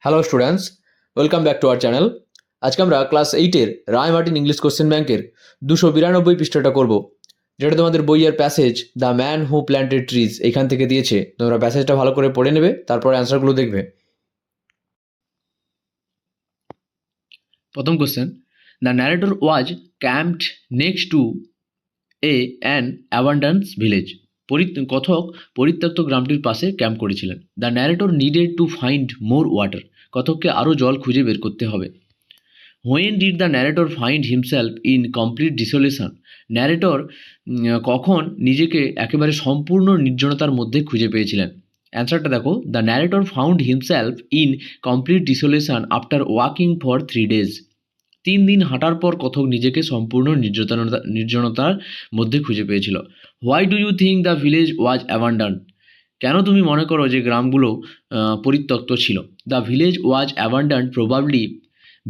Hello students, welcome back to our channel. আজকে আমরা class 8-এর রায় Martin English question ব্যাংকের 292 পৃষ্ঠাটা করব, যেটা তোমাদের বইয়ের passage the man who planted trees এখান থেকে দিয়েছে। তোমরা প্যাসেজটা ভালো করে পড়ে নেবে, তারপর অ্যান্সারগুলো দেখবে। প্রথম question, the narrator was camped next to an abandoned village. কথক পরিত্যক্ত গ্রামটির পাশে ক্যাম্প করেছিলেন। The narrator needed to find more water. কথককে আরও জল খুঁজে বের করতে হবে। When did the narrator find himself in complete desolation. Narrator কখন নিজেকে একেবারে সম্পূর্ণ নির্জনতার মধ্যে খুঁজে পেয়েছিলেন? অ্যান্সারটা দেখো, the narrator found himself in complete ডিসোলেশন after walking for 3 days। 3 দিন হাঁটার পর কথক নিজেকে সম্পূর্ণ নির্জনতার মধ্যে খুঁজে পেয়েছিল। Why do you think the village was abandoned? কেন তুমি মনে করো যে গ্রামগুলো পরিত্যক্ত ছিল? The village was abandoned probably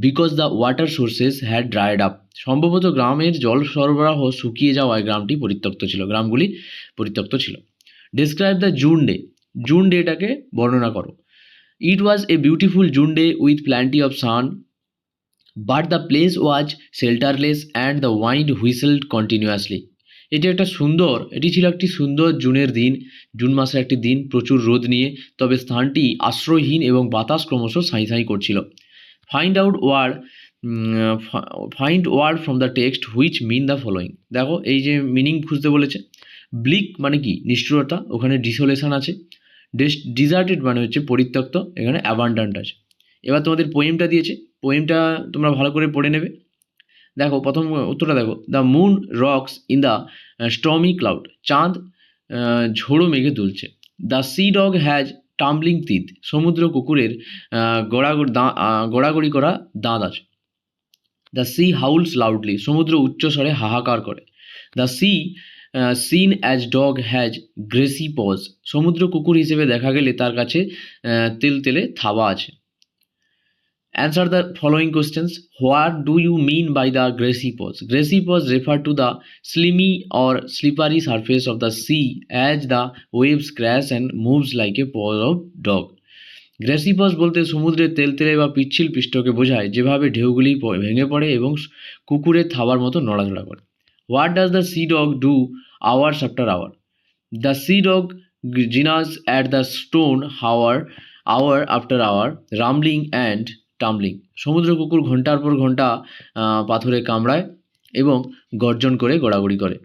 because the water sources had dried up. সম্ভবত গ্রামের জল সরবরাহ শুকিয়ে যাওয়ায় গ্রামটি পরিত্যক্ত ছিল, গ্রামগুলি পরিত্যক্ত ছিল। Describe the June day. June ডেটাকে বর্ণনা করো। It was a beautiful June day with plenty of sun, but the place was shelterless and the wind whistled continuously. এটি ছিল একটি সুন্দর জুনের দিন, জুন মাসের একটি দিন, প্রচুর রোদ নিয়ে, তবে স্থানটি আশ্রয়হীন এবং বাতাস ক্রমশ সাঁই সাঁই করছিল। Find word from the text which mean the following. দেখো, এই যে মিনিং খুঁজতে বলেছে। ব্লিক মানে কি? নিষ্ঠুরতা। ওখানে ডিসোলেশন আছে। ডিজার্টেড মানে হচ্ছে পরিত্যক্ত। এখানে অ্যাবান্ডান্ট আছে। এবার তোমাদের পোয়েমটা দিয়েছে, পোয়েমটা তোমরা ভালো করে পড়ে নেবে। দেখো, প্রথম উত্তরটা দেখো, the moon rocks in the stormy cloud. চাঁদ ঝোড়ো মেঘে দুলছে। The sea dog has tumbling teeth. সমুদ্র কুকুরের গড়াগড়ি করা দাঁত আছে। The sea howls loudly. সমুদ্র উচ্চস্বরে হাহাকার করে। The sea seen as dog has greasy paws. সমুদ্র কুকুর হিসেবে দেখা গেলে তার কাছে তেলতেলে থাবা আছে। Answer the following questions. What do you mean by the grassy pose? Grassy pose refer to the slimy or slippery surface of the sea as the waves crash and moves like a paw of dog. Greasy paws বলতে সমুদ্রের তেলতেলে বা পিচ্ছিল পৃষ্ঠকে বোঝায়, যেভাবে ঢেউগুলি ভেঙে পড়ে এবং কুকুরের থাবার মতো নড়াচড়া করে। What does the sea dog do hours after hour? The sea dog gnaws at the stone hour after hour, rumbling and tumbling. সমুদ্র কুকুর ঘন্টার পর ঘন্টা পাথরে কামড়ায় এবং গর্জন করে গড়াগড়ি করে।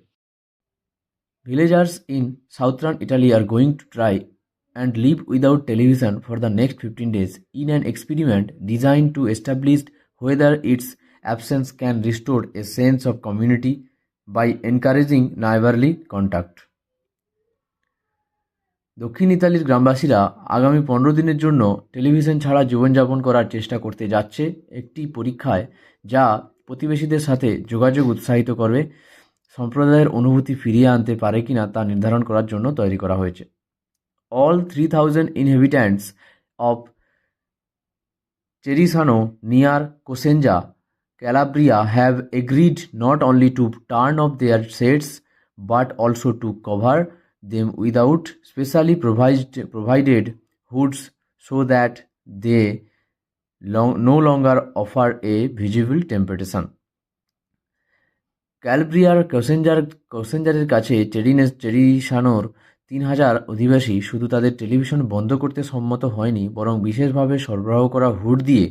Villagers in southern Italy are going to try and live without television for the next 15 days in an experiment designed to establish whether its absence can restore a sense of community by encouraging neighborly contact. দক্ষিণ ইতালির গ্রামবাসীরা আগামী 15 দিনের জন্য television ছাড়া জীবনযাপন করার চেষ্টা করতে যাচ্ছে একটি পরীক্ষায়, যা প্রতিবেশীদের সাথে যোগাযোগ উৎসাহিত করবে, সম্প্রদায়ের অনুভূতি ফিরিয়ে আনতে পারে কিনা তা নির্ধারণ করার জন্য তৈরি করা হয়েছে। All 3,000 inhabitants of Cerisano near Cosenza, Calabria have agreed not only to turn off their sheds but also to cover them without specially provided hoods so that they no longer offer a visible temptation. ক্যালব্রিয়ার কোসেঞ্জারের কাছে চেরিসানোর 3,000 অধিবাসী শুধু তাদের television বন্ধ করতে সম্মত হয়নি, বরং বিশেষভাবে সরবরাহ করা হুড দিয়ে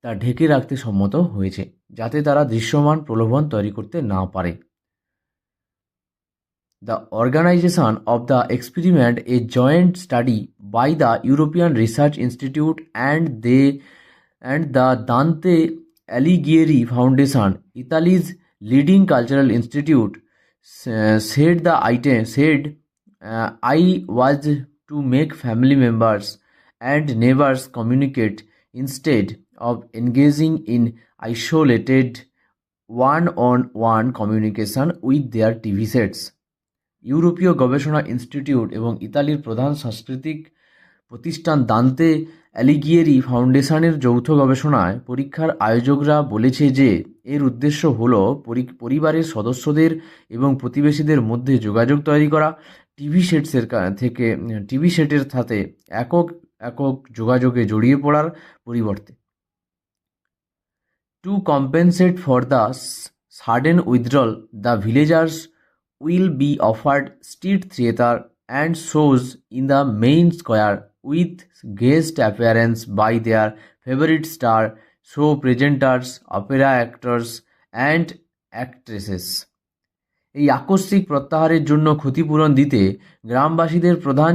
তা ঢেকে রাখতে সম্মত হয়েছে, যাতে তারা দৃশ্যমান প্রলোভন তৈরি করতে না পারে। The organization of the experiment, a joint study by the European Research Institute and the Dante Alighieri Foundation, Italy's leading cultural institute, said I was to make family members and neighbors communicate instead of engaging in isolated one-on-one communication with their TV sets. ইউরোপীয় গবেষণা institute এবং ইতালির প্রধান সাংস্কৃতিক প্রতিষ্ঠান দান্তে অ্যালিগিয়েরি ফাউন্ডেশনের যৌথ গবেষণায় পরীক্ষার আয়োজকরা বলেছে যে এর উদ্দেশ্য হল পরিবারের সদস্যদের এবং প্রতিবেশীদের মধ্যে যোগাযোগ তৈরি করা, টিভি সেটের সাথে একক যোগাযোগে জড়িয়ে পড়ার পরিবর্তে। To compensate for the sudden withdrawal, the villagers will be offered street theatre and shows in the main square with guest appearance by their favorite star show presenters, opera actors and actresses. এই আকস্মিক প্রত্যাহারের জন্য ক্ষতিপূরণ দিতে গ্রামবাসীদের প্রধান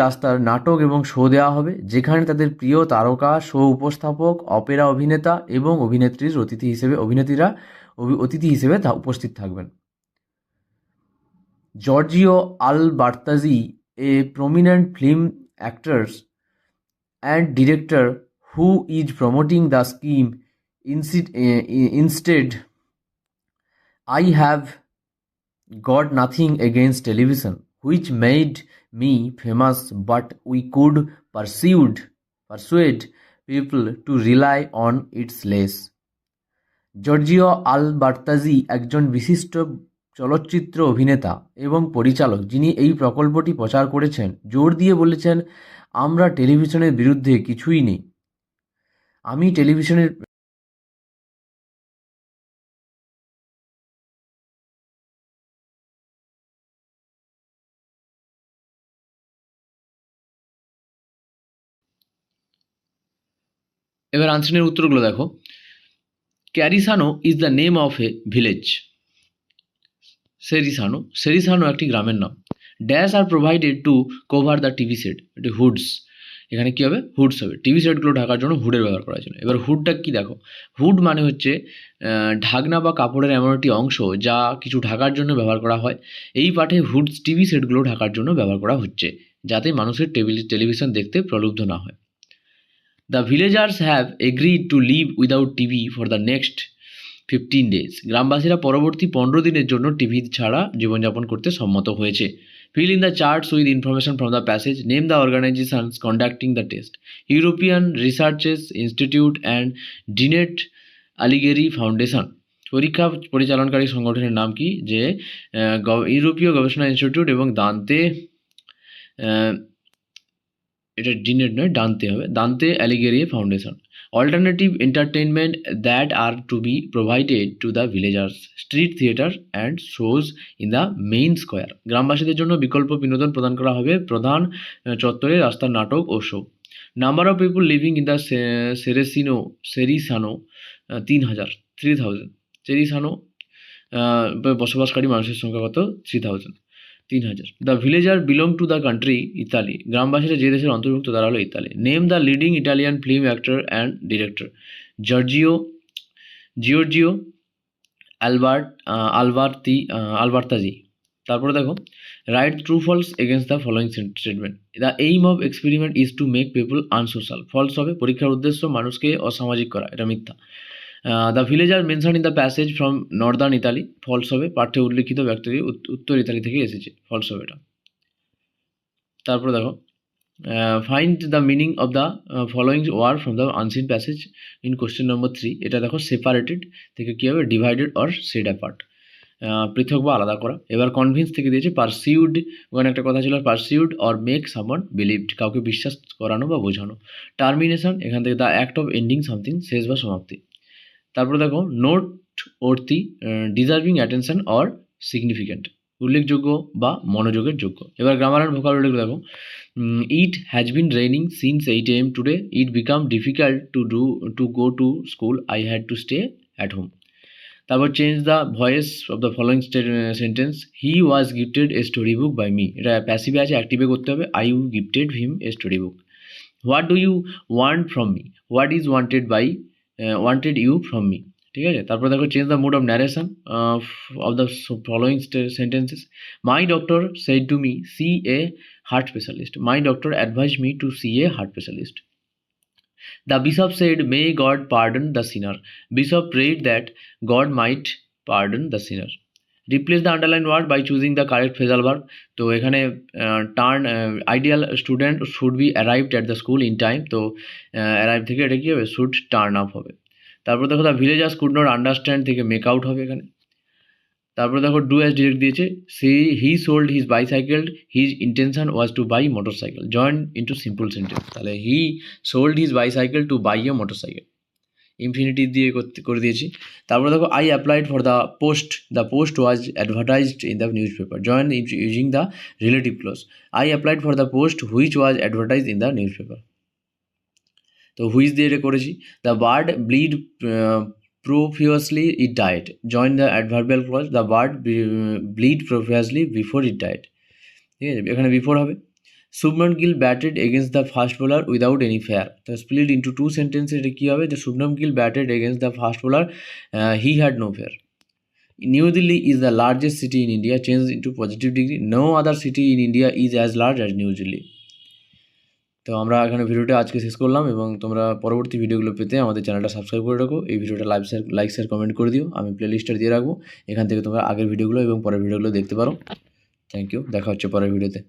রাস্তার নাটক এবং শো দেওয়া হবে, যেখানে তাদের প্রিয় তারকা, শো উপস্থাপক, অপেরা অভিনেতা এবং অতিথি হিসেবে উপস্থিত থাকবেন। Giorgio Albertazzi, a prominent film actor and director who is promoting the scheme, instead, I have got nothing against television, which made me famous, but we could persuade people to rely on its less. Giorgio Albertazzi একজন বিশিষ্ট চলচ্চিত্র অভিনেতা এবং পরিচালক, যিনি এই প্রকল্পটি প্রচার করেছেন, জোর দিয়ে বলেছেন, আমরা টেলিভিশনের বিরুদ্ধে কিছুই নেই। আমি টেলিভিশনের এবার আনসারের উত্তরগুলো দেখো। Cerisano is the name of a village. Cerisano একটি গ্রামের নাম। Dash are provided to cover the TV set, এটি হুডস। এখানে কী হবে? হুডস হবে, টিভি সেটগুলো ঢাকার জন্য হুডের ব্যবহার করার জন্য। এবার হুডটা কী দেখো, হুড মানে হচ্ছে ঢাকনা বা কাপড়ের এমন একটি অংশ যা কিছু ঢাকার জন্য ব্যবহার করা হয়। এই পাঠে হুডস টিভি সেটগুলো ঢাকার জন্য ব্যবহার করা হচ্ছে, যাতে মানুষের টেলিভিশন দেখতে প্রলুব্ধ না হয়। The villagers have agreed two live without TV for the next 15 days. গ্রামবাসীরা পরবর্তী 15 দিনের জন্য টিভি ছাড়া জীবনযাপন করতে সম্মত হয়েছে। Fill in the charts with information from the passage. Name the organizations conducting the test. European Researches Institute and Dinet Alighieri Foundation. পরীক্ষা পরিচালনকারী সংগঠনের নাম কি? যে ইউরোপীয় গবেষণা ইনস্টিটিউট এবং দান্তে, এটা ডিনেট নয়, ডান্তে হবে, দান্তে অ্যালিগেরি foundation. Alternative entertainment that are to be provided to the villagers, street theatre and shows in the main square. গ্রামবাসীদের জন্য বিকল্প বিনোদন প্রদান করা হবে প্রধান চত্বরে রাস্তার নাটক ও show. Number of people living in the Cerisano 3000। Cerisano বসবাসকারী মানুষের সংখ্যা কত? 3000। The villager belong to the country Italy. গ্রামবাসীরা যে দেশের অন্তর্ভুক্ত তারা হলো Italy. Name the leading Italian film actor and director. Giorgio Albertazzi. তারপরে দেখো, write true false against the following statement. The aim of experiment is to make people unsocial. False হবে, পরীক্ষার উদ্দেশ্য মানুষকে অসামাজিক করা, এটা মিথ্যা। The villager mention in the passage from northern Italy. False হবে, পাঠ্যে উল্লিখিত ব্যক্তিটি উত্তর ইতালি থেকে এসেছে, ফলস হবে এটা। তারপরে দেখো, find the meaning of the following word from the unseen passage in question number 3। এটা দেখো, সেপারেটেড থেকে কী হবে? ডিভাইডেড অর সেড অ্যাপার্ট, পৃথক বা আলাদা করা। এবার কনভিন্স থেকে দিয়েছে পারসিউড, ওখানে একটা কথা ছিল persuade or make someone believed, কাউকে বিশ্বাস করানো বা বোঝানো। টার্মিনেশন, এখান থেকে the act of ending something, শেষ বা সমাপ্তি। তারপরে দেখো, noteworthy, deserving attention or significant, উল্লেখযোগ্য বা মনোযোগের যোগ্য। এবার গ্রামার অ্যান্ড ভোকাবুলারি দেখো। It has been raining since 8 AM today. It become difficult to go to school. I had to stay at home. তারপর change the voice of the following sentence. He was gifted a story book by me. এটা প্যাসিভে আছে, অ্যাক্টিভে করতে হবে। I you gifted him a story book. What do you want from me. What is wanted you from me. ঠিক আছে। তারপর দেখো, change the mood of narration of the following sentences. My doctor said to me see a heart specialist. My doctor advise me to see a heart specialist. The bishop said, May God pardon the sinner. Bishop prayed that God might pardon the sinner. Replace the underlined word by choosing the correct phrasal verb. তো এখানে ideal student should be arrived at the school in time. তো arrive থেকে এটা কি হবে? should turn up হবে। তারপর দেখো, the villagers could not understand থেকে make out হবে এখানে। তারপরে দেখো ডু অ্যাজ ডিরেক্ট দিয়েছে, he sold his bicycle, his intention was to buy motorcycle. Join into simple sentence. তাহলে he sold his bicycle to buy a motorcycle, infinitive দিয়ে করে দিয়েছি। তারপরে দেখো I applied for the post was advertised in the newspaper. Join using the relative clause. I applied for the post which was advertised in the newspaper. তো which দিয়ে এটা করেছি। The bird bled প্রফিউসলি it died. Join the adverbial clause. The bird bled profusely before it died. ঠিক আছে, এখানে before হবে। Shubman Gill batted against the fast bowler without any fear. তো split into two সেন্টেন্সে এটা কী হবে, যে Shubman Gill batted against the fast bowler, he had no fear. New Delhi is the largest city in India. Change into positive degree. No other city in India is as large as new Delhi. তো আমরা এখানে ভিডিওটা আজকে শেষ করলাম, এবং তোমরা পরবর্তী ভিডিওগুলো পেতে আমাদের চ্যানেলটা সাবস্ক্রাইব করে রাখো। এই ভিডিওটা লাইক শেয়ার কমেন্ট করে দিও। আমি প্লেলিস্টটা দিয়ে রাখবো, এখান থেকে তোমরা আগের ভিডিওগুলো এবং পরের ভিডিওগুলো দেখতে পারো। থ্যাংক ইউ, দেখা হচ্ছে পরের ভিডিওতে।